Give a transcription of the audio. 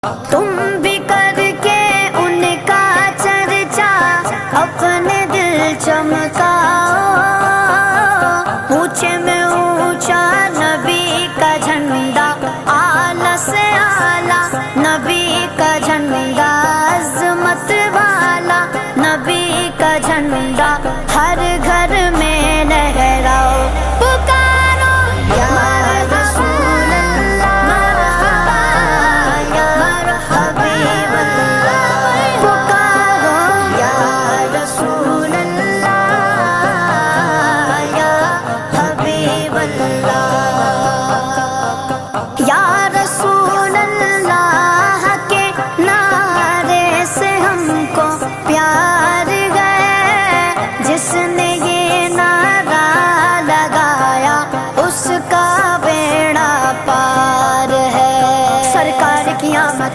تم بھی کر کے ان کا چرچا اپنے دل چمکا